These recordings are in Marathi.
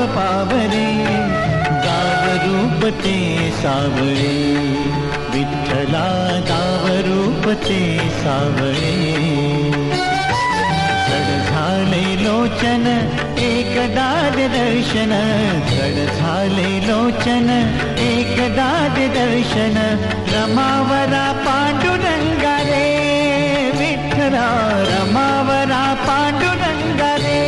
पावरे, दावरूपते सावळे, विठ्ठला दावरूपते सावळे. जड झाले लोचन एकदा दर्शन, जड झाले लोचन एकदा दर्शन, रमावरा पांडुरंगा रे, विठ्ठला रमावरा पांडुरंगा रे.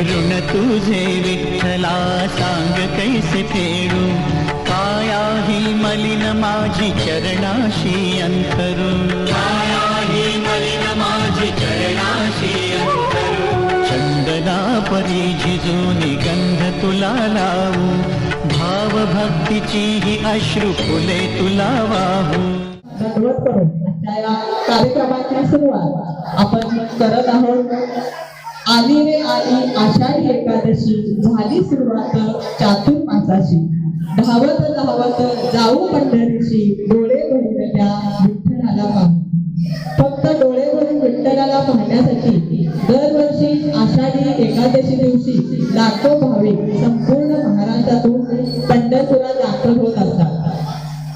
ऋण तुझे विठ्ठला सांग कैसे फेडू, काया ही मलिन माझी चरणाशी अंतरू, काया ही मलिन माझी चरणाशी अंतरू. चंदना परी झिजूनी गंध तुला लावू, भाव भक्तीची ही अश्रू फुले तुला वाहू. दंडवत करून आजच्या या कार्यक्रमाची सुरुवात आपण करत आहोत. आली रे आली आषाढी एकादशी, झाली सुरुवात चातुर्मासाची, धावत धावत जाऊ पंढरीशी, डोळे भरून त्या विठ्ठलाला पाहू. फक्त डोळे भरून विठ्ठलाला पाहण्यासाठी दरवर्षी आषाढी एकादशी दिवशी लाखो भाविक संपूर्ण महाराष्ट्रातून पंढरपुरात दाखल होत असतात.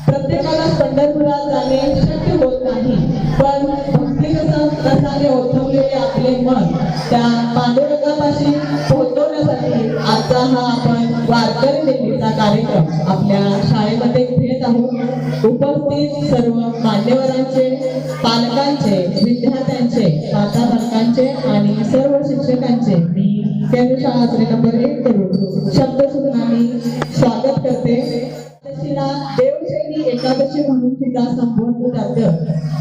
प्रत्येकाला पंढरपुरात जाणे शक्य होत नाही, पण भक्तिरसाने ओथंबलेले आपले मन त्या पांडुरंगापाशी पोहोचवण्यासाठी आजचा हा आपण वारकरी दिंडीचा कार्यक्रम आपल्या शाळेमध्ये घेत आहोत. उपस्थित सर्व मान्यवरांचे, पालकांचे, विद्यार्थ्यांचे, माताधारकांचे आणि सर्व शिक्षकांचे मी केंद्र शाळा नंबर 1 करून शब्दसूत्रांनी स्वागत करते. देवशैली एकादशी म्हणून सुद्धा संबोधलं जातं,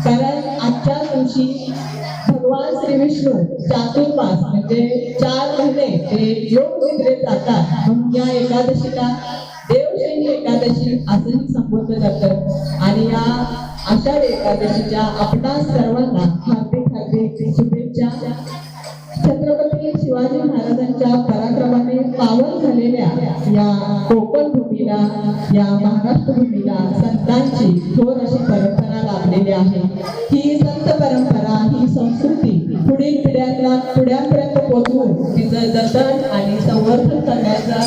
कारण आजच्या दिवशी भगवान श्री विष्णू चातुर्मास म्हणजे 4 महिने ते योग निद्रेत जातात, म्हणून या एकादशीला देवशैली एकादशी असंही संबोधलं जातं. आणि या आषाढी एकादशीच्या आपणा सर्वांना हार्दिक हार्दिक शुभेच्छा. छत्रपती शिवाजी महाराजांच्या पराक्रमाने पावन झालेल्या या कोकण भूमीला, या महाराष्ट्र भूमीला संतांची थोर अशी परंपरा लाभलेली आहे. ही संत परंपरा, ही संस्कृती पुढील पिढ्यांपर्यंत पोहोचवून तिचं जतन आणि संवर्धन करण्याचा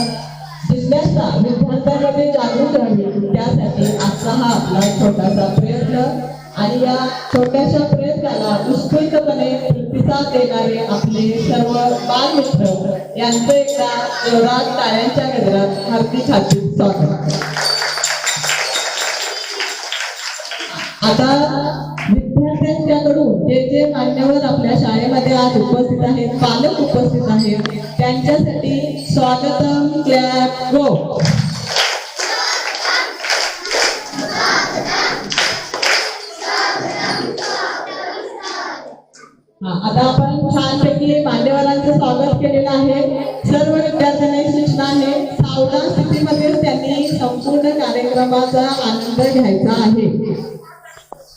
जिज्ञासा विद्यार्थ्यांमध्ये जागृत राहावी, त्यासाठी आजचा हा आपला छोटासा प्रयत्न. आणि या छोट्याशा प्रयत्नाला उत्स्फूर्तपणे प्रतिसाद देणारे आपले सर्व बालमित्र यांचं एकदा जोरात टाळ्यांच्या गजरात हार्दिक हार्दिक स्वागत. आता विद्यार्थ्यांच्याकडून जे मान्यवर आपल्या शाळेमध्ये आज उपस्थित आहेत, पालक उपस्थित आहेत, त्यांच्यासाठी स्वागतम क्लॅप गो. आता आपण छानपैकी मान्यवरांचं स्वागत केलेलं आहे. सर्व विद्यार्थ्यांना सूचना आहे, सावधान स्थितीमध्ये त्यांनी संपूर्ण कार्यक्रमाचा आनंद घ्यायचा आहे.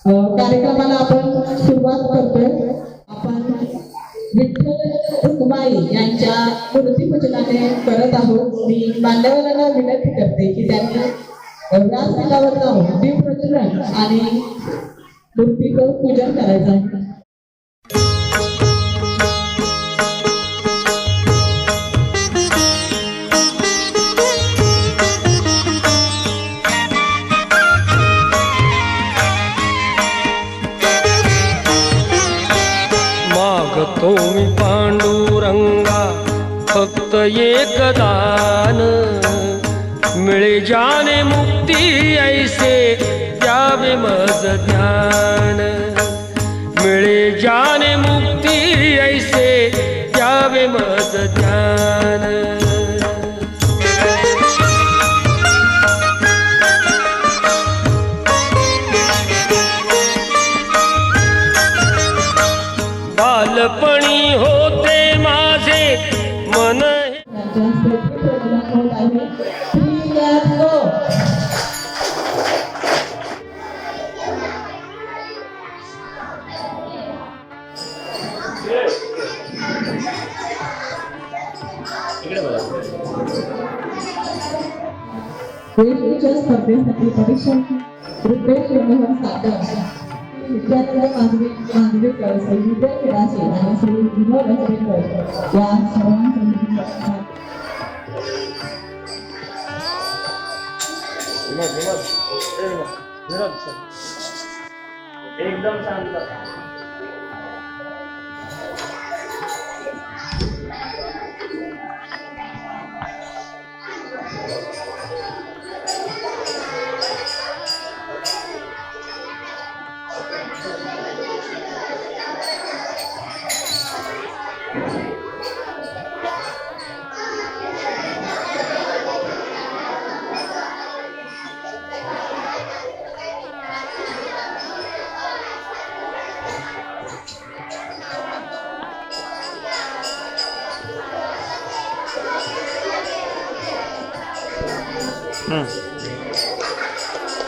कार्यक्रमाला आपण सुरुवात करतोय. आपण विठ्ठल रुक्माई यांच्या मूर्तीपूजनाने करत आहोत. मी मान्यवरांना विनंती करते की त्यांनी व्यासपीठावर जाऊन दीपप्रज्वलन आणि मूर्तीचं पूजन करायचं आहे. मागतो मी पांडुरंगा फक्त एक दान, मिळे जाने मुक्ती ऐसे द्यावे मज ज्ञान, मिळे जाने मुक्ती ऐसे द्यावे मज ज्ञान. बालपणी होते माझे मन च्या स्पर्धेसाठी परीक्षा रुपेश मोहन सागर विद्यार्थी मांजरेकर श्री विजय खेडासे आणि श्री विनोद असरेकर या सर्वांचे एकदम शांत.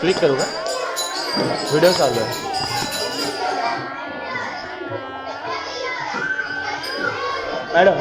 क्लिक करू का? व्हिडिओ चालू आहे. मॅडम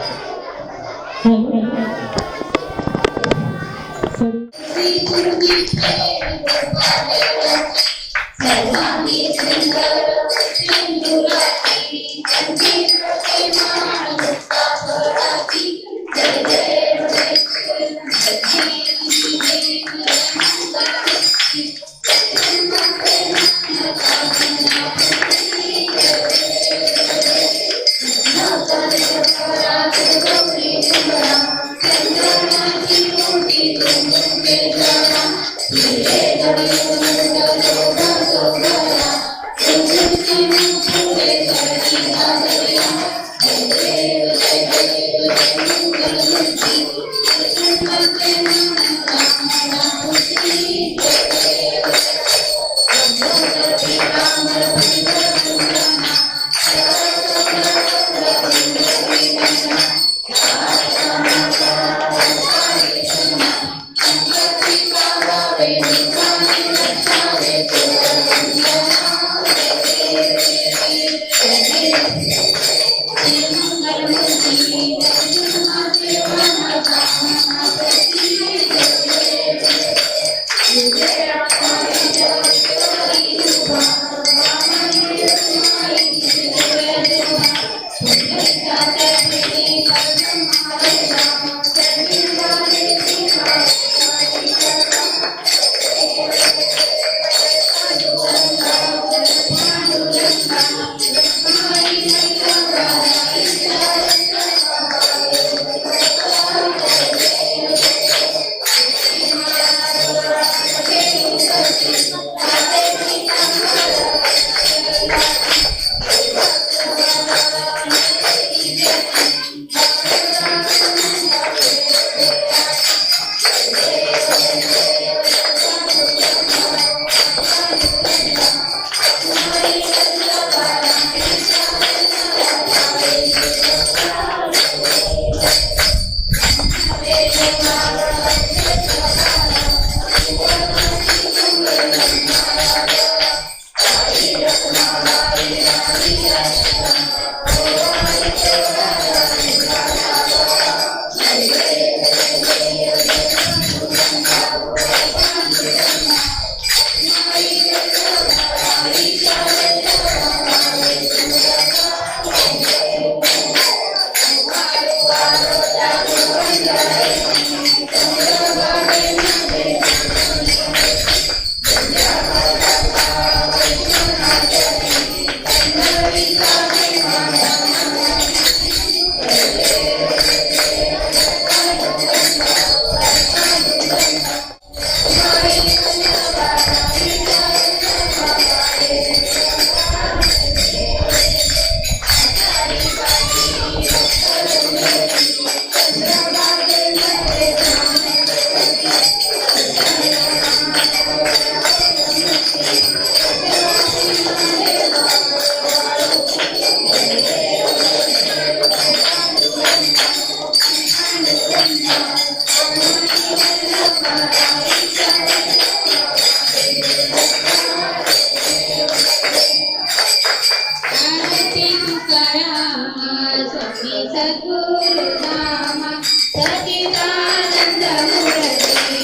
सच्चिदानंद मूर्ती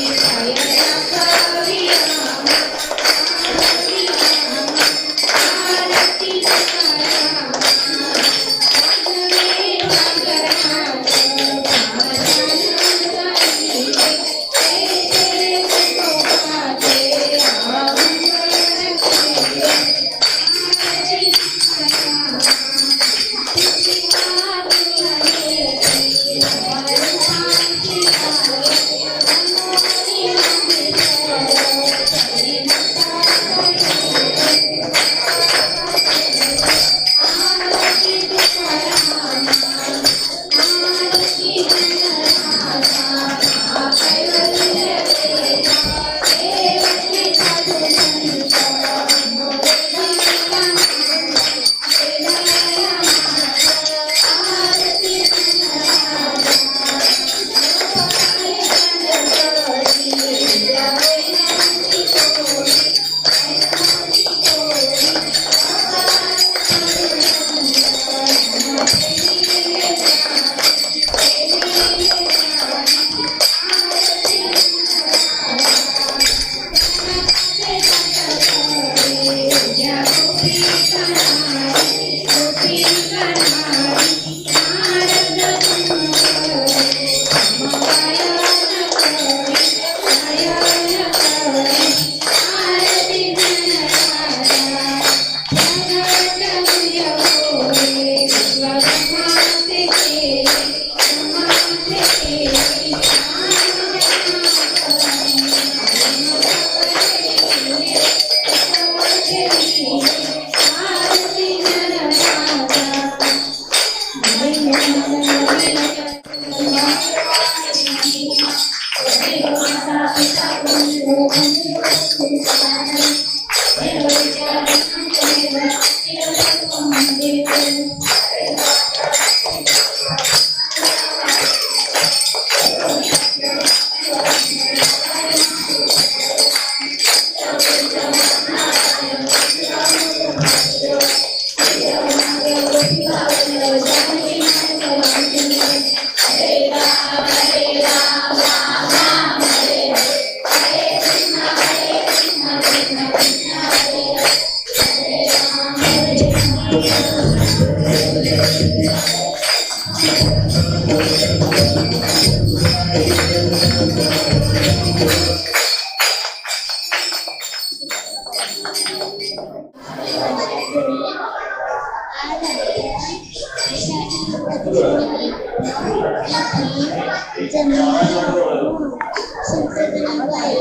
संकल्पनाबाई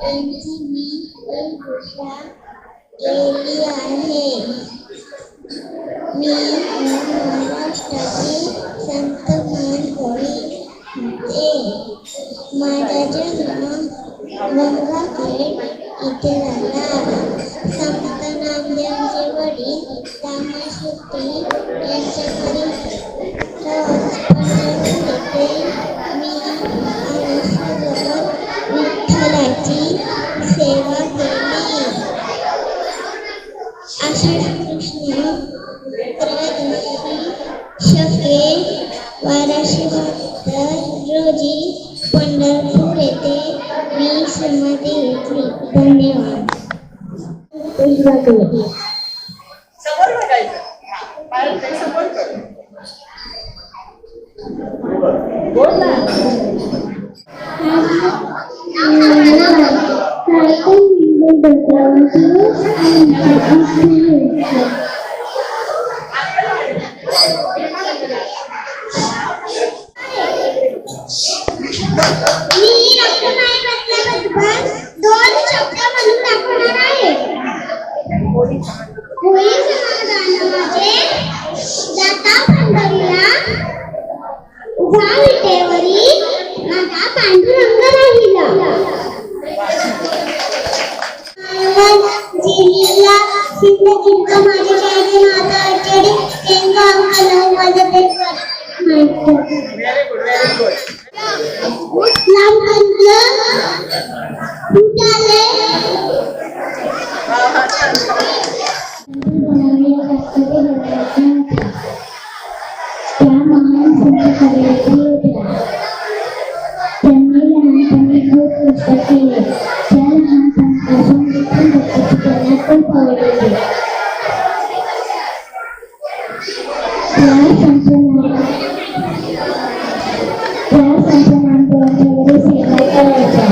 यांची मी एक घोषणा केली आहे. मी महाराष्ट्राचे संत मानकरी होते. माझा जन्म गंगाखेड इथे झाला. संत नामदेवचे वडील रामाशेट्टी यांच्या घरी मी आयुष्यभर विठ्ठलाची सेवा केली. आषाढ कृष्ण त्रयोदशी शके 1272 रोजी पंढरपूर येथे मी समाधी घेतली. धन्यवाद. समोर बघायचं. पायाला समोर कर. बोल ना. दोन शब्द म्हणून दाखवणार आहे. होळी समाधानाचे जाता पंढरीला उभा विटेवरी माझा पांडुरंग राहिला. जिल्हा सिंधुदुर्ग माझे शाळे माता अडचणी तेंगा अंकल माझे पेपर लांब फुटाले त्या महान संत होत्या. त्यांनी लहानपणी खूप कष्ट केले. त्या लहानपणापासून भक्तीला खूप आवडले. त्या संतांच्या घरी सेवा करायच्या.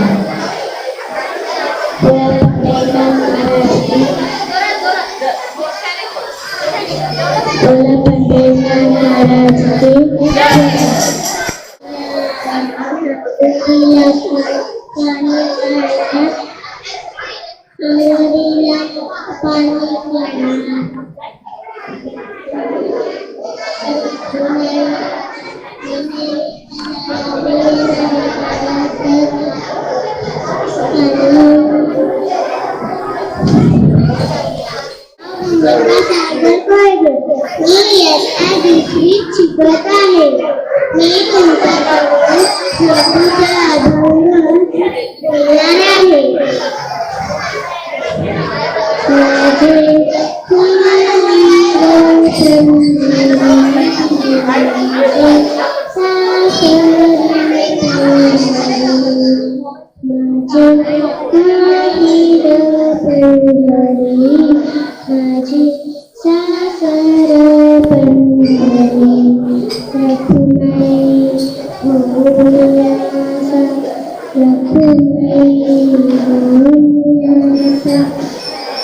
मी इयत्ता दुसरीत शिकत आहे. मी तुमच्याकडून प्रभूच्या आभार बोलणार आहे. माझे पंढरी माझी सासर पंढरी रखुमाई होऊयासा रखुमाई होऊयासा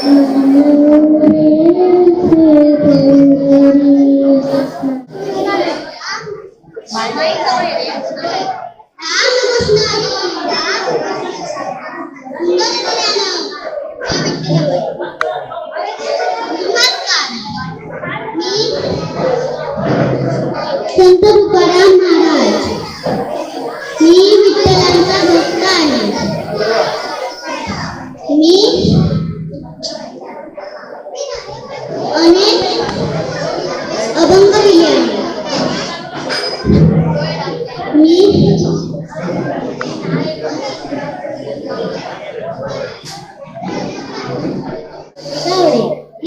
मनोरे संत तुकाराम महाराज मी विठ्ठलांचा भक्त आहे. मी अनेक अभंग लिहिले आहेत. मी ही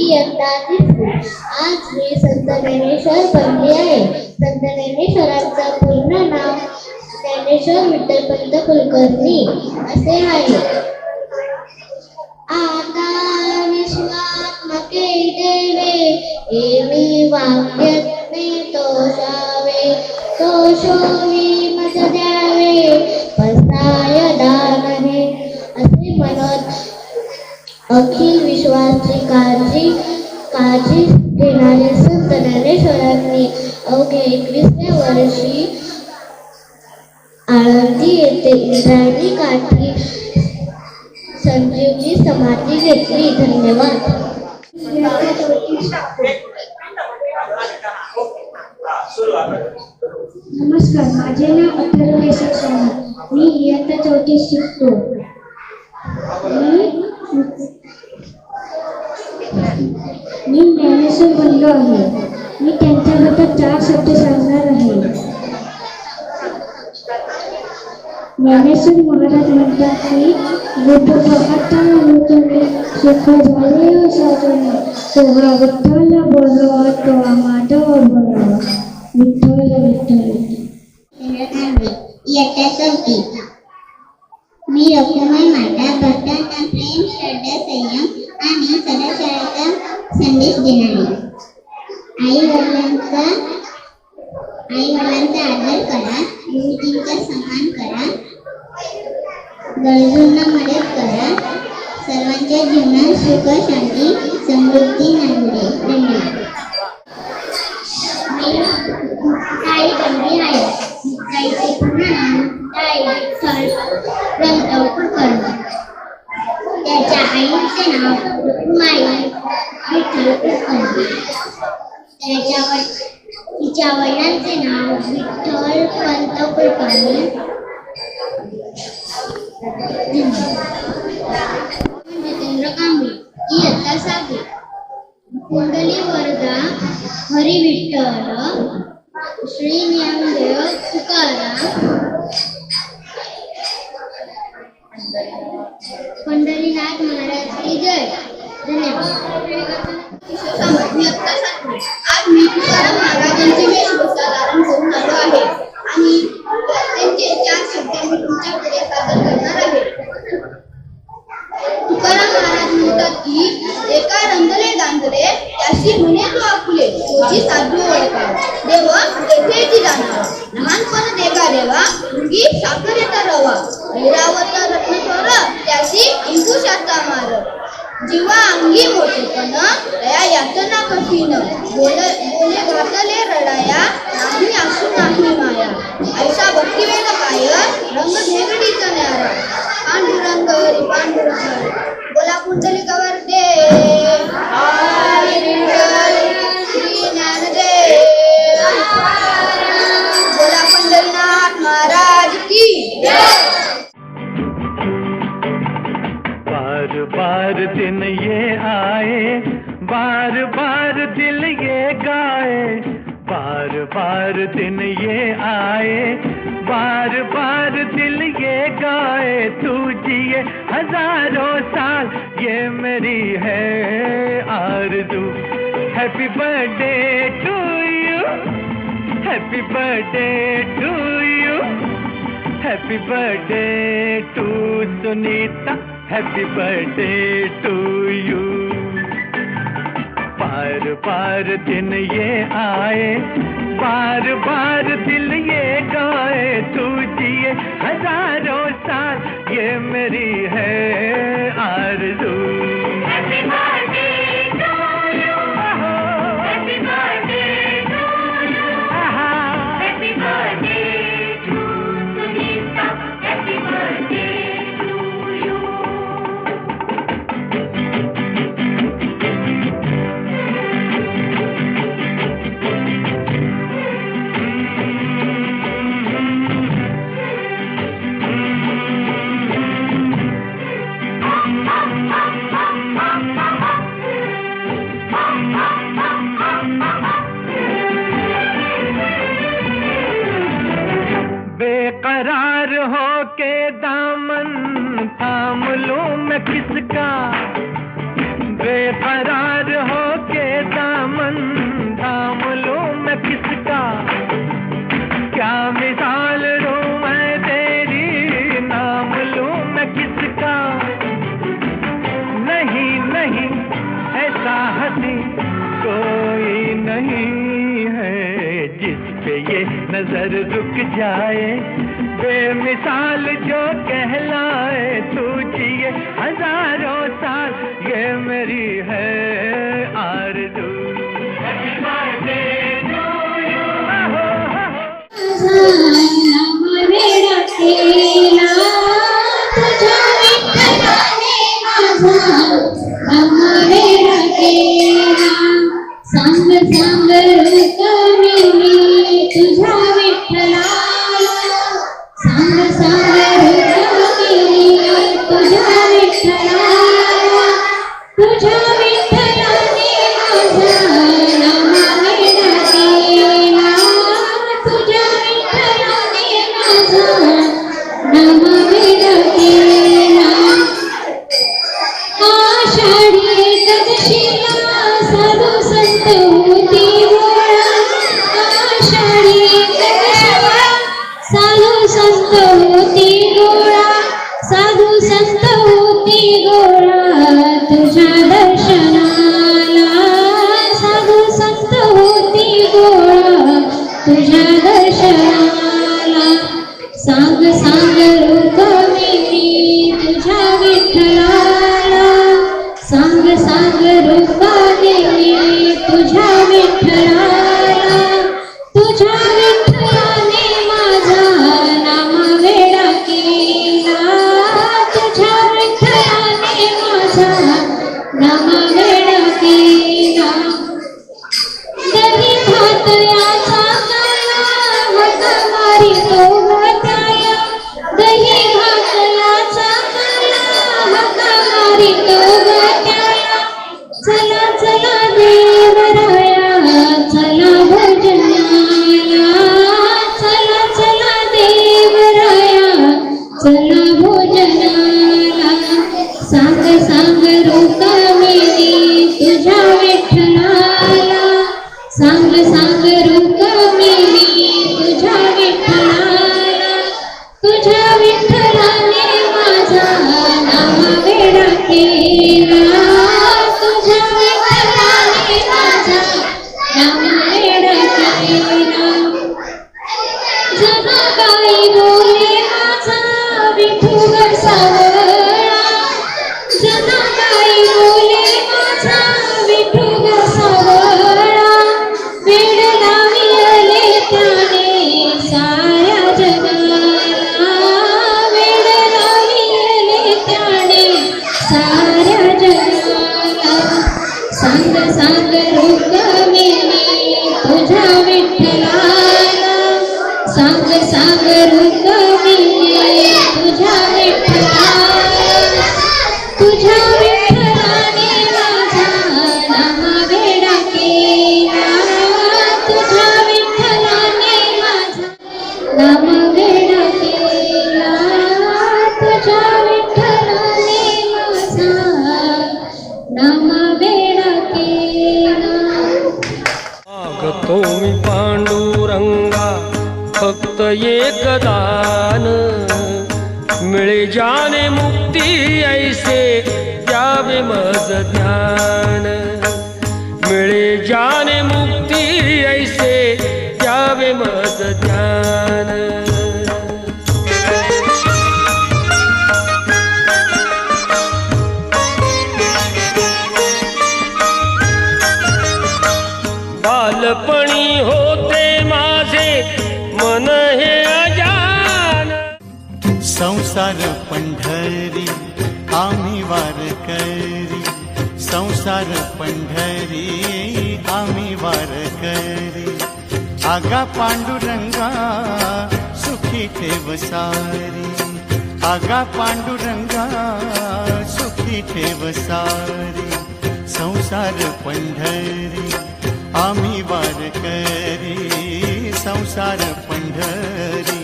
इयत्ता तिसरी. आज मी संत ज्ञानेश्वर बनले आहे. संत ज्ञानेश्वरांचं पूर्ण नाव ज्ञानेश्वर विठ्ठलपंत कुलकर्णी असे आहे. आता विश्वात्मके देवे एवी वाक्यज्ञे तोषावे तोषोवी मत द्यावे पसाय दान हे असे म्हणत अखिल विश्वाची काळजी घेणारे संत ज्ञानेश्वरांनी अवघे 21व्या वर्षी आळंदी येथे इंद्रायणी काठी संजीवनी समाधी घेतली. धन्यवाद. नमस्कार, माझे नाव अथर्व केशव सावंत. मी इयत्ता 4थी शिकतो. मी ज्ञानेश्वर बनलो आहे. मी त्यांच्याबद्दल 4 शब्द सांगणार आहे. ज्ञानेश्वर महाराज म्हणतात की रूप पाहता नूतने सुख झाले साजने तेव्हा विठ्ठल बोलवा तो माधव बोलवा विठ्ठल विठ्ठल. इयत्ता 4थी. मी रखुमाई माता भक्तांना प्रेम श्रद्धा संयम आणि सदाचाराचा संदेश देणारी. आई वडिलांचा आदर करा, गुरुजींचा सन्मान करा, गरजूंना मदत करा, सर्वांच्या जीवनात सुख शांती समृद्धी नांदू दे. धन्यवाद. मी ताई गंभी आहे. ताईचे पूर्ण नाव ताई विठ्ठलपंत कुलकर्णी. त्याच्या आईचे नाव रखुमाई विठ्ठल कुलकर्णी. तिच्या वडिलांचे नाव विठ्ठलपंत कुलकर्णी. जितेंद्र कांबळे. इयत्ता 6वी. कुंडली वरदा हरी विठ्ठल श्री ज्ञानदेव तुकाराम पंढरीनाथ महाराज की जय. धन्यवाद. आज मी तुकाराम महाराजांचे वेशभूषा धारण करून आलो आहे आणि त्यांचे 4 शब्द मी तुमच्याकडे सादर करणार आहे. तुकाराम महाराज म्हणतात की एका रंगले गांधले त्याशी म्हणे तो आपुले तुझी साधू ओळखा देव तेथेची जाणार लहानपण देगा देवा मुंगी साखरेचा रवा ऐरावत रत्नस्वर त्याशी इंकुशाचा मार जीवा अंगी मोठेपण दया यातना कठीण बोले घातले रडाया नाही असू नाही माया ऐसा भक्तिवेद काय रंग भेगडीचा न्यारा पांडुरंग हरी पांडुरंग बोला पुंडलिकावर दे हरी विठ्ठल श्री ज्ञानदेव बोला पंढरीनाथ महाराज की बार बार दिन ये आए, बार बार दिल ये गाए, बार बार दिन ये आए, बार बार दिल ये गाए, तू जिए हजारों साल ये मेरी है आरज़ू. Happy birthday to you, happy birthday to you, happy birthday to Sunita, happy birthday to you. बार दिन ये आए, बार बार दिल ये गाए, तू जिए हजारों साल, ये मेरी है आरज़ू। Happy birthday to you, happy birthday to you, happy birthday to Sunita, happy birthday to you. बेकरार हो के दामन थाम लूं मैं किसका, बेकरार हो के दामन थाम लूं मैं किसका, क्या मिसाल दूं मैं तेरी, नाम लूं मैं किसका। नहीं नहीं ऐसा हंसी कोई नहीं है, जिस पे ये नजर रुक जाए, बेमिसाल जो कहलाए, तू जिए हजारों साल, ये मेरी है आरज़ू। Happy birthday to you. वेडा केला तुझ्या विठ्ठलाने माझा, वेडा केला सांग सांग रुक्मिणी तुझ्या विठ्ठलाला, सांग सांग रुक्मिणी तुझ्या विठ्ठलाला, तुझ्या विठ्ठलाने माझा नाम वेडा केला, तुझ्या विठ्ठलाने माझा नाम वेडा केला। आषाढी एकादशीला साधू संत होती गोळा, आषाढी एकादशीला साधू संत होती गोळा, साधू संत होती गोळा तुझ्या दर्शनाला, साधू संत होती गोळा तुझ्या दर्शनाला, सांग सांग रुक्मिणी तुझ्या विठ्ठलाला, सांग सांग रुक्मिणी तुझ्या विठ्ठलाला, तुझ्या विठ्ठलाने माझा नाम वेडा केला, तुझ्या विठ्ठलाने माझा नाम वेडा केला। दही भात याचा काया हाका मारी तो घाटाया, दही भात याचा काया हाका मारी तो घाटाया, चला चला देवराया चला भोजनाला, चला चला देवराया चला भोजनाला, सांग सांग रुक्मिणी तुझ्या विठ्ठलाला, सांग सांग रुक्मिणी तुझ्या विठ्ठलाला, तुझ्या विठ्ठलाने माझा नाम वेडा केला, तुझ्या विठ्ठलाने माझा नाम वेडा केला। जनाबाई बोले माझा विठू सावळा, जनाबाई बोले माझा विठू सावळा, वेड लाविले त्याने साऱ्या जगाला, वेड लाविले त्याने साऱ्या जगाला, सांग सांग रुक्मिणी तुझ्या विठ्ठलाला, सांग सांग रुक्मिणी तुझ्या विठ्ठलाला, तुझ्या विठ्ठलाने माझा नाम वेडा केला, तुझ्या विठ्ठलाने माझा नाम वेडा केला, तुझ्या विठ्ठलाने माझा नाम वेडा केला। मागतो मी पांडुरंगा फक्त एक दान, मिळे जाने मुक्ती ऐसे द्यावे मज ज्ञान, मिळे जाने मुक्ती ऐसे द्यावे मज ज्ञान. बालपणी होते माझे मन हे अजान. संसार पंढरी आम्ही वारकरी, संसार पंढरी आम्ही वारकरी. आगा पांडुरंगा सुखी ठेव सारी, आगा पांडुरंगा सुखी ठेव सारी. संसार पंढरी आम्ही वारकरी, संसार पंढरी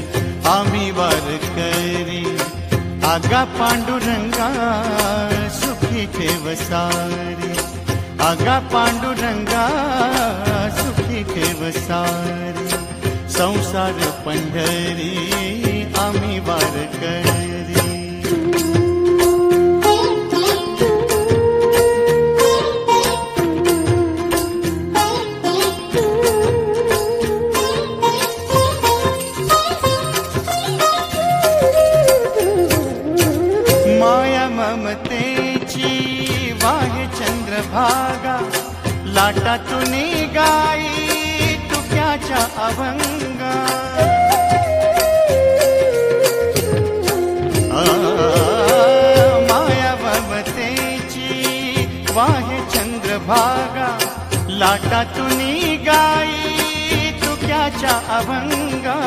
आम्ही वारकरी. आगा पांडुरंगा सुखी ठेव सारी, आगा पांडुरंगा सुखी ठेव सारी. संसार पंढरी आम्ही वारकरी. चंद्रभागा लाटातून गाई तुक्याच्या अभंगा. माया ममतेची वाहे चंद्रभागा लाटातून गाई तुक्याच्या अभंगा,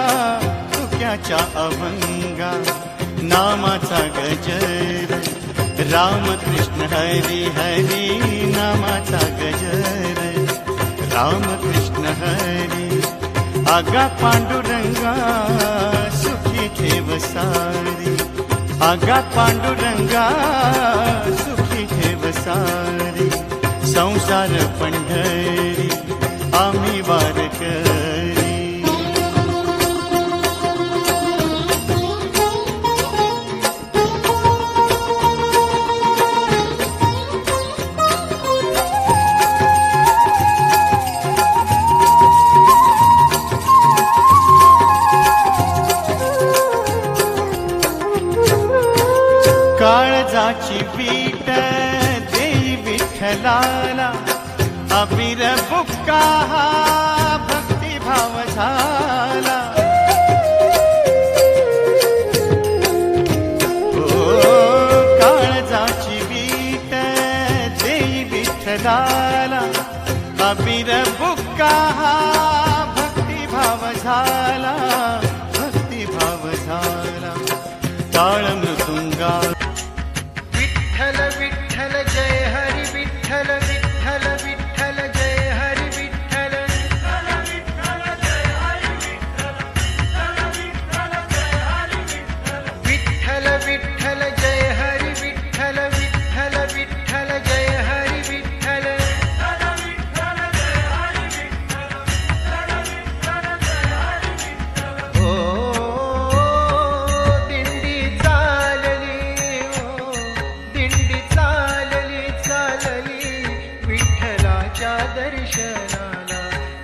तुक्याच्या अभंगा. नामाचा गजर राम कृष्ण हरी हरी, नामाचा गजर राम कृष्ण हरी. आगा पांडुरंगा सुखी ठेव सारी, आगा पांडुरंगा सुखी ठेव सारी. संसार पंढरी आम्ही वारकरी. काळजाची पीठ देई विठ्ठलाला, अबीर बुक्का हा भक्तिभाव झाला. काळजाची पीठ देई विठ्ठलाला, अबीर बुक्का हा भक्तिभाव झाला, भक्तिभाव झाला. टाळ मृदुंगा विठ्ठल विठ्ठल जय हरी विठ्ठल विठ्ठल विठ्ठल जय हरी विठ्ठल. विठ्ठल विठ्ठल जय हरी विठ्ठल विठ्ठल विठ्ठल जय हरी विठ्ठल.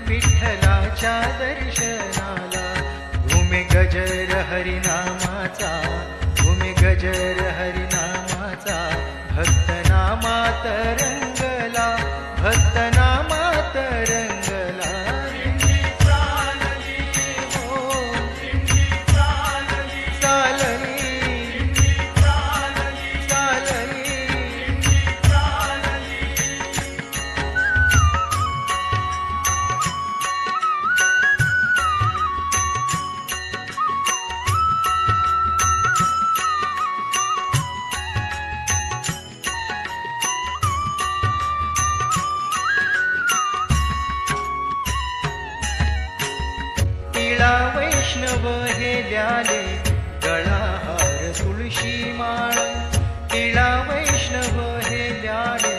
विठ्ठलाच्या दर्शनाला घुमे गजर हरिनामाचा, घुमे गजर हरिनामाचा. भक्तनामात रंगला, भक्तनामात रंगला. वैष्णव हे द्याले गळाहार तुळशी माळ. तिळा वैष्णव हे द्याले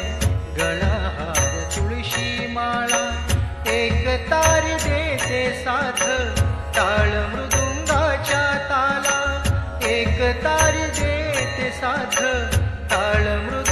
गळाहार तुळशी माळा. एक तारी देते साथ टाळ मृदुंगाच्या ताला. एक तारी देते साथ टाळ मृदुंगाच्या